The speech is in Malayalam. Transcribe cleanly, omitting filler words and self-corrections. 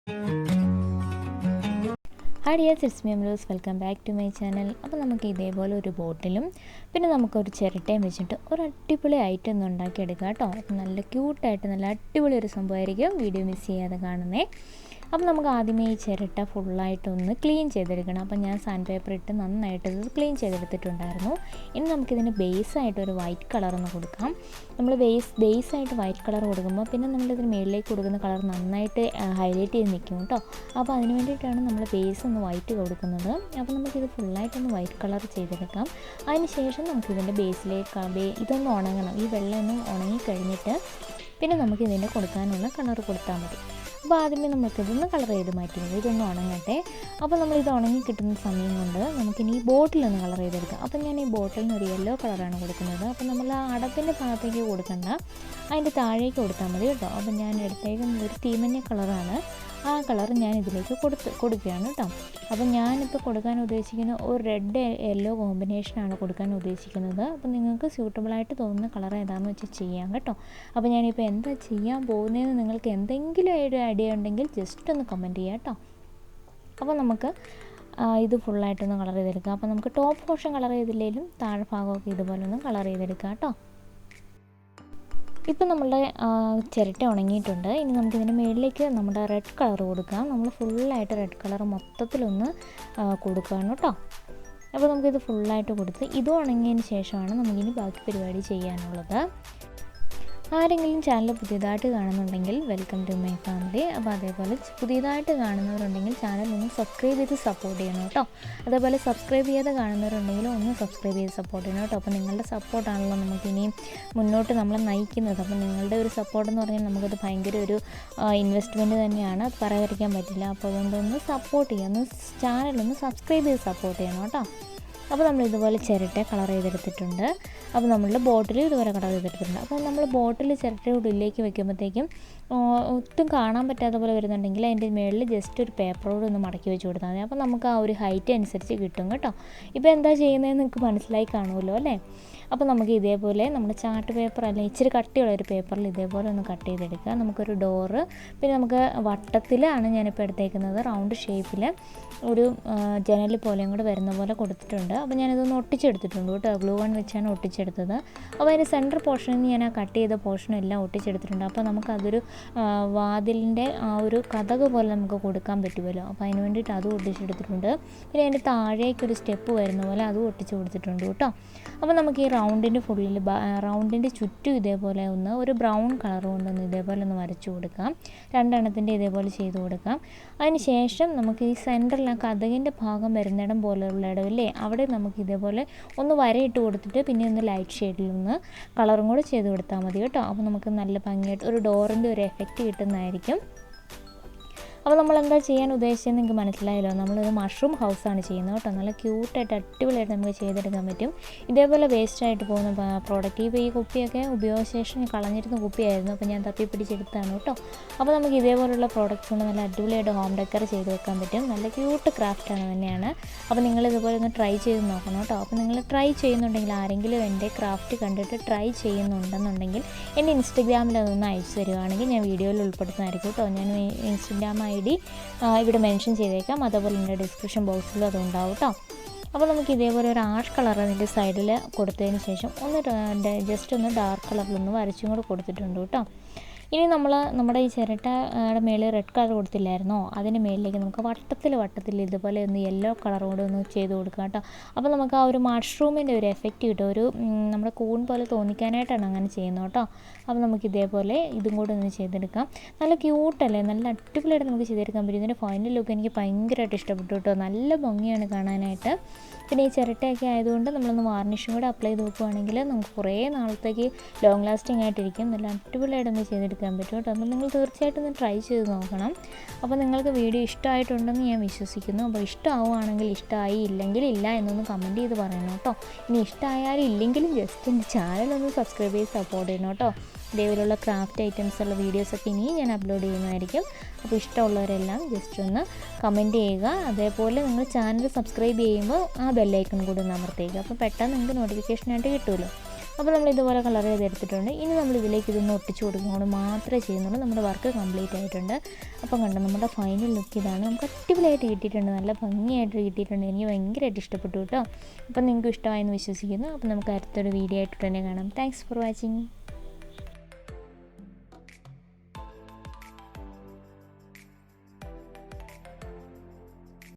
Hi dear, it's me Amaluz. Welcome back to my channel. അപ്പോൾ നമുക്ക് ഇതേപോലെ ഒരു ബോട്ടിലും പിന്നെ നമുക്കൊരു ചിരട്ടയും വെച്ചിട്ട് ഒരു അടിപൊളി ഐറ്റം ഒന്ന് ഉണ്ടാക്കിയെടുക്കാം കേട്ടോ. അപ്പോൾ നല്ല ക്യൂട്ടായിട്ട് നല്ല അടിപൊളി ഒരു സംഭവമായിരിക്കും. വീഡിയോ മിസ് ചെയ്യാതെ കാണുന്നേ. അപ്പോൾ നമുക്ക് ആദ്യമേ ഈ ചിരട്ട ഫുള്ളായിട്ടൊന്ന് ക്ലീൻ ചെയ്തെടുക്കണം. അപ്പോൾ ഞാൻ സാൻഡ് പേപ്പർ ഇട്ട് നന്നായിട്ട് ഇത് ക്ലീൻ ചെയ്തെടുത്തിട്ടുണ്ടായിരുന്നു. ഇനി നമുക്കിതിന് ബേസായിട്ടൊരു വൈറ്റ് കളറൊന്ന് കൊടുക്കാം. നമ്മൾ ബേസായിട്ട് വൈറ്റ് കളർ കൊടുക്കുമ്പോൾ പിന്നെ നമ്മളിതിന് മുകളിലേക്ക് കൊടുക്കുന്ന കളർ നന്നായിട്ട് ഹൈലൈറ്റ് ചെയ്ത് നിൽക്കും കേട്ടോ. അപ്പോൾ അതിന് വേണ്ടിയിട്ടാണ് നമ്മൾ ബേസ് ഒന്ന് വൈറ്റ് കൊടുക്കുന്നത്. അപ്പോൾ നമുക്കിത് ഫുള്ളായിട്ടൊന്ന് വൈറ്റ് കളർ ചെയ്തെടുക്കാം. അതിന് ശേഷം നമുക്കിതിൻ്റെ ബേസിലേക്ക് ഇതൊന്ന് ഉണങ്ങണം. ഈ വെള്ളം ഒന്ന് ഉണങ്ങിക്കഴിഞ്ഞിട്ട് പിന്നെ നമുക്കിതിൻ്റെ കൊടുക്കാനുള്ള കളർ കൊടുത്താൽ മതി. അപ്പോൾ ആദ്യമേ നമുക്കിതൊന്ന് കളർ ചെയ്ത് മാറ്റി മതി. ഇതൊന്ന് ഉണങ്ങട്ടെ. അപ്പോൾ നമ്മളിത് ഉണങ്ങി കിട്ടുന്ന സമയം കൊണ്ട് നമുക്കിനി ഈ ബോട്ടിലൊന്ന് കളർ ചെയ്തെടുക്കാം. അപ്പോൾ ഞാൻ ഈ ബോട്ടിലിന് ഒരു യെല്ലോ കളറാണ് കൊടുക്കുന്നത്. അപ്പോൾ നമ്മൾ ആ അടപ്പിൻ്റെ ഭാഗത്തേക്ക് കൊടുക്കണ്ട, അതിൻ്റെ താഴേക്ക് കൊടുത്താൽ മതി കേട്ടോ. അപ്പോൾ ഞാൻ എടുത്തേക്കുന്നത് ഒരു തീമഞ്ഞ കളറാണ്. ആ കളർ ഞാൻ ഇതിലേക്ക് കൊടുക്കുകയാണ് കേട്ടോ. അപ്പോൾ ഞാനിപ്പോൾ കൊടുക്കാൻ ഉദ്ദേശിക്കുന്ന ഒരു റെഡ് യെല്ലോ കോമ്പിനേഷനാണ് കൊടുക്കാൻ ഉദ്ദേശിക്കുന്നത്. അപ്പോൾ നിങ്ങൾക്ക് സ്യൂട്ടബിളായിട്ട് തോന്നുന്ന കളർ ഏതാണെന്ന് വെച്ച് ചെയ്യാം കേട്ടോ. അപ്പോൾ ഞാനിപ്പോൾ എന്താ ചെയ്യാൻ പോകുന്നതെന്ന് നിങ്ങൾക്ക് എന്തെങ്കിലും ഒരു ഐഡിയ ഉണ്ടെങ്കിൽ ജസ്റ്റ് ഒന്ന് കമൻറ്റ് ചെയ്യാം കേട്ടോ. അപ്പോൾ നമുക്ക് ഇത് ഫുള്ളായിട്ടൊന്ന് കളർ ചെയ്തെടുക്കാം. അപ്പോൾ നമുക്ക് ടോപ്പ് പോർഷൻ കളർ ചെയ്തില്ലെങ്കിലും താഴെ ഭാഗമൊക്കെ ഇതുപോലെ ഒന്ന് കളർ ചെയ്തെടുക്കാം കേട്ടോ. ഇപ്പം നമ്മളുടെ ചിരട്ട ഉണങ്ങിയിട്ടുണ്ട്. ഇനി നമുക്കിതിൻ്റെ മുകളിലേക്ക് നമ്മുടെ റെഡ് കളർ കൊടുക്കാം. നമ്മൾ ഫുള്ളായിട്ട് റെഡ് കളർ മൊത്തത്തിലൊന്ന് കൊടുക്കുകയാണ് കേട്ടോ. അപ്പോൾ നമുക്കിത് ഫുള്ളായിട്ട് കൊടുത്ത് ഇത് ഉണങ്ങിയതിന് ശേഷമാണ് നമുക്കിനി ബാക്കി പരിപാടി ചെയ്യാനുള്ളത്. ആരെങ്കിലും ചാനൽ പുതിയതായിട്ട് കാണുന്നുണ്ടെങ്കിൽ വെൽക്കം ടു മൈ ഫാമിലി. അപ്പോൾ അതേപോലെ പുതിയതായിട്ട് കാണുന്നവരുണ്ടെങ്കിൽ ചാനൽ ഒന്ന് സബ്സ്ക്രൈബ് ചെയ്ത് സപ്പോർട്ട് ചെയ്യണം കേട്ടോ. അതേപോലെ സബ്സ്ക്രൈബ് ചെയ്യാതെ കാണുന്നവരുണ്ടെങ്കിൽ ഒന്ന് സബ്സ്ക്രൈബ് ചെയ്ത് സപ്പോർട്ട് ചെയ്യണം കേട്ടോ. അപ്പോൾ നിങ്ങളുടെ സപ്പോർട്ടാണല്ലോ നമുക്കിനിയും മുന്നോട്ട് നമ്മളെ നയിക്കുന്നത്. അപ്പോൾ നിങ്ങളുടെ ഒരു സപ്പോർട്ട് എന്ന് പറഞ്ഞാൽ നമുക്കത് ഭയങ്കര ഒരു ഇൻവെസ്റ്റ്മെൻറ്റ് തന്നെയാണ്, അത് പറയാതിരിക്കാൻ പറ്റില്ല. അപ്പോൾ അതുകൊണ്ടൊന്ന് സപ്പോർട്ട് ചെയ്യുക, ഒന്ന് ചാനലൊന്ന് സബ്സ്ക്രൈബ് ചെയ്ത് സപ്പോർട്ട് ചെയ്യണം കേട്ടോ. അപ്പോൾ നമ്മൾ ഇതുപോലെ ചിരട്ട കളർ ചെയ്തെടുത്തിട്ടുണ്ട്. അപ്പോൾ നമ്മളുടെ ബോട്ടിൽ ഇതുപോലെ കളർ ചെയ്തെടുത്തിട്ടുണ്ട്. അപ്പോൾ നമ്മൾ ബോട്ടിൽ ചിരട്ടയുടെ ഉള്ളിലേക്ക് വെക്കുമ്പോഴത്തേക്കും ഒട്ടും കാണാൻ പറ്റാത്ത പോലെ വരുന്നുണ്ടെങ്കിൽ അതിൻ്റെ മുകളിൽ ജസ്റ്റ് ഒരു പേപ്പറോട് ഒന്ന് മടക്കി വെച്ച് കൊടുത്താൽ മതി. അപ്പോൾ നമുക്ക് ആ ഒരു ഹൈറ്റ് അനുസരിച്ച് കിട്ടും കേട്ടോ. ഇപ്പോൾ എന്താ ചെയ്യുന്നതെന്ന് നിങ്ങൾക്ക് മനസ്സിലായി കാണുമല്ലോ അല്ലേ. അപ്പോൾ നമുക്ക് ഇതേപോലെ നമ്മുടെ ചാർട്ട് പേപ്പർ അല്ലെങ്കിൽ ഇച്ചിരി കട്ടിയുള്ള ഒരു പേപ്പറിൽ ഇതേപോലെ ഒന്ന് കട്ട് ചെയ്തെടുക്കുക. നമുക്കൊരു ഡോറ് പിന്നെ നമുക്ക് വട്ടത്തിലാണ് ഞാനിപ്പോൾ എടുത്തേക്കുന്നത്, റൗണ്ട് ഷേപ്പിൽ ഒരു ജനൽ പോലെയും കൂടെ വരുന്ന പോലെ കൊടുത്തിട്ടുണ്ട്. അപ്പോൾ ഞാനിതൊന്ന് ഒട്ടിച്ചെടുത്തിട്ടുണ്ട് കേട്ടോ. ഗ്ലൂ ഗൺ വെച്ചാണ് ഒട്ടിച്ചെടുത്തത്. അപ്പോൾ അതിൻ്റെ സെൻറ്റർ പോർഷനിൽ നിന്ന് ഞാൻ ആ കട്ട് ചെയ്ത പോർഷനെല്ലാം ഒട്ടിച്ചെടുത്തിട്ടുണ്ട്. അപ്പോൾ നമുക്കതൊരു വാതിലിൻ്റെ ആ ഒരു കതക് പോലെ നമുക്ക് കൊടുക്കാൻ പറ്റുമല്ലോ. അപ്പോൾ അതിന് വേണ്ടിയിട്ട് അതും ഒട്ടിച്ചെടുത്തിട്ടുണ്ട്. പിന്നെ അതിൻ്റെ താഴേക്കൊരു സ്റ്റെപ്പ് വരുന്ന പോലെ അതും ഒട്ടിച്ച് കൊടുത്തിട്ടുണ്ട് കേട്ടോ. അപ്പോൾ നമുക്ക് ഈ റൗണ്ടിൻ്റെ ചുറ്റും ഇതേപോലെ ഒരു ബ്രൗൺ കളർ കൊണ്ടൊന്ന് ഇതേപോലെ ഒന്ന് വരച്ചു കൊടുക്കാം. രണ്ടെണ്ണത്തിൻ്റെ ഇതേപോലെ ചെയ്ത് കൊടുക്കാം. അതിന് ശേഷം നമുക്ക് ഈ സെൻറ്ററിൽ ആ കതകിൻ്റെ ഭാഗം വരുന്നിടം പോലെയുള്ള ഇടമില്ലേ, അവിടെ നമുക്ക് ഇതേപോലെ ഒന്ന് വരയിട്ട് കൊടുത്തിട്ട് പിന്നെ ഒന്ന് ലൈറ്റ് ഷെയ്ഡിലൊന്ന് കളറും കൂടെ ചെയ്ത് കൊടുത്താൽ മതി കേട്ടോ. അപ്പോൾ നമുക്ക് നല്ല ഭംഗിയായിട്ട് ഒരു ഡോറിൻ്റെ ഒരു എഫക്റ്റ് കിട്ടുന്നതായിരിക്കും. അപ്പോൾ നമ്മളെന്താ ചെയ്യാൻ ഉദ്ദേശിച്ചതെന്ന് നിങ്ങൾക്ക് മനസ്സിലായല്ലോ. നമ്മളൊരു മഷ്റൂം ഹൗസാണ് ചെയ്യുന്നത് കേട്ടോ. നല്ല ക്യൂട്ടായിട്ട് അടിപൊളിയായിട്ട് നമുക്ക് ചെയ്തെടുക്കാൻ പറ്റും. ഇതേപോലെ വേസ്റ്റായിട്ട് പോകുന്ന പ്രോഡക്റ്റ് ഇപ്പോൾ ഈ കുപ്പിയൊക്കെ ഉപയോഗശേഷം കളഞ്ഞിരുന്ന കുപ്പിയായിരുന്നു. അപ്പോൾ ഞാൻ തപ്പിപ്പിടിച്ചെടുത്താണ് കേട്ടോ. അപ്പോൾ നമുക്ക് ഇതേപോലുള്ള പ്രോഡക്റ്റ്സ് കൊണ്ട് നല്ല അടിപൊളിയായിട്ട് ഹോം ഡെക്കർ ചെയ്ത് വെക്കാൻ പറ്റും. നല്ല ക്യൂട്ട് ക്രാഫ്റ്റാണ് തന്നെയാണ്. അപ്പോൾ നിങ്ങൾ ഇതുപോലെ ഒന്ന് ട്രൈ ചെയ്ത് നോക്കണം കേട്ടോ. അപ്പോൾ നിങ്ങൾ ട്രൈ ചെയ്യുന്നുണ്ടെങ്കിൽ ആരെങ്കിലും എൻ്റെ ക്രാഫ്റ്റ് കണ്ടിട്ട് ട്രൈ ചെയ്യുന്നുണ്ടെന്നുണ്ടെങ്കിൽ എൻ്റെ ഇൻസ്റ്റഗ്രാമിൽ അതൊന്ന് അയച്ചു തരുവാണെങ്കിൽ ഞാൻ വീഡിയോയിൽ ഉൾപ്പെടുത്തുന്നതായിരിക്കും കേട്ടോ. ഞാൻ ഇൻസ്റ്റഗ്രാം ID ഇവിടെ മെൻഷൻ ചെയ്തേക്കാം. അതേപോലെ എൻ്റെ ഡിസ്ക്രിപ്ഷൻ ബോക്സിലും അതുണ്ടാവും കേട്ടോ. അപ്പോൾ നമുക്ക് ഇതേപോലെ ഒരു ആഷ് കളർ അതിൻ്റെ സൈഡിൽ കൊടുത്തതിന് ശേഷം ജസ്റ്റ് ഒന്ന് ഡാർക്ക് കളറിലൊന്ന് വരച്ചും കൂടെ കൊടുത്തിട്ടുണ്ട് കേട്ടോ. ഇനി നമ്മുടെ ഈ ചിരട്ടയുടെ മേളിൽ റെഡ് കളർ കൊടുത്തില്ലായിരുന്നോ, അതിൻ്റെ മേളിലേക്ക് നമുക്ക് വട്ടത്തിൽ ഇതുപോലെ ഒന്ന് യെല്ലോ കളർ കൂടെ ഒന്ന് ചെയ്ത് കൊടുക്കുക കേട്ടോ. അപ്പോൾ നമുക്ക് ആ ഒരു മഷ്റൂമിൻ്റെ ഒരു എഫക്റ്റ് കിട്ടും. ഒരു നമ്മുടെ കൂൺ പോലെ തോന്നിക്കാനായിട്ടാണ് അങ്ങനെ ചെയ്യുന്നത് കേട്ടോ. അപ്പോൾ നമുക്ക് ഇതേപോലെ ഇതും കൂടെ ഒന്ന് ചെയ്തെടുക്കാം. നല്ല ക്യൂട്ടല്ലേ, നല്ല അടിപൊളിയായിട്ട് നമുക്ക് ചെയ്തെടുക്കാൻ പറ്റും. ഇതിൻ്റെ ഫൈനൽ ലുക്ക് എനിക്ക് ഭയങ്കരമായിട്ട് ഇഷ്ടപ്പെട്ടു കേട്ടോ. നല്ല ഭംഗിയാണ് കാണാനായിട്ട്. പിന്നെ ഈ ചിരട്ടയൊക്കെ ആയതുകൊണ്ട് നമ്മളൊന്ന് വാർണിഷും കൂടെ അപ്ലൈ ചെയ്ത് നോക്കുകയാണെങ്കിൽ നമുക്ക് കുറേ നാളത്തേക്ക് ലോങ് ലാസ്റ്റിംഗ് ആയിട്ടിരിക്കും. നല്ല അടിപൊളിയായിട്ട് നമുക്ക് ചെയ്തെടുക്കാൻ പറ്റും കേട്ടോ. അപ്പോൾ നിങ്ങൾ തീർച്ചയായിട്ടും ഒന്ന് ട്രൈ ചെയ്ത് നോക്കണം. അപ്പോൾ നിങ്ങൾക്ക് വീഡിയോ ഇഷ്ടമായിട്ടുണ്ടെന്ന് ഞാൻ വിശ്വസിക്കുന്നു. അപ്പോൾ ഇഷ്ടമാവുകയാണെങ്കിൽ ഇഷ്ടമായി, ഇല്ലെങ്കിൽ ഇല്ല എന്നൊന്ന് കമൻറ്റ് ചെയ്ത് പറയണം കേട്ടോ. ഇനി ഇഷ്ടമായാലും ഇല്ലെങ്കിലും ജസ്റ്റ് എൻ്റെ ചാനലൊന്ന് സബ്സ്ക്രൈബ് ചെയ്ത് സപ്പോർട്ട് ചെയ്യണം കേട്ടോ. ഇതേപോലുള്ള ക്രാഫ്റ്റ് ഐറ്റംസുള്ള വീഡിയോസൊക്കെ ഇനിയും ഞാൻ അപ്ലോഡ് ചെയ്യുന്നതായിരിക്കും. അപ്പോൾ ഇഷ്ടമുള്ളവരെല്ലാം ജസ്റ്റ് ഒന്ന് കമൻറ്റ് ചെയ്യുക. അതേപോലെ നിങ്ങൾ ചാനൽ സബ്സ്ക്രൈബ് ചെയ്യുമ്പോൾ ആ ബെല്ലൈക്കൺ കൂടി ഒന്ന് അമർത്തേക്കുക. അപ്പോൾ പെട്ടെന്ന് നിങ്ങൾക്ക് നോട്ടിഫിക്കേഷനായിട്ട് കിട്ടുമല്ലോ. അപ്പോൾ നമ്മൾ ഇതുപോലെ കളർ ചെയ്തെടുത്തിട്ടുണ്ട്. ഇനി നമ്മൾ ഇതിലേക്ക് ഇതൊന്ന് ഒട്ടിച്ച് കൊടുക്കുന്നത് മാത്രമേ ചെയ്യുന്നുള്ളൂ. നമ്മുടെ വർക്ക് കംപ്ലീറ്റ് ആയിട്ടുണ്ട്. അപ്പം കണ്ടോ നമ്മുടെ ഫൈനൽ ലുക്ക് ഇതാണ്. നമുക്ക് അടിപൊളിയായിട്ട് കിട്ടിയിട്ടുണ്ട്, നല്ല ഭംഗിയായിട്ട് കിട്ടിയിട്ടുണ്ട്. എനിക്ക് ഭയങ്കരമായിട്ട് ഇഷ്ടപ്പെട്ടു കേട്ടോ. അപ്പം നിങ്ങൾക്ക് ഇഷ്ടമായെന്ന് വിശ്വസിക്കുന്നു. അപ്പം നമുക്ക് അടുത്തൊരു വീഡിയോ ആയിട്ട് തന്നെ കാണാം. Thanks for watching.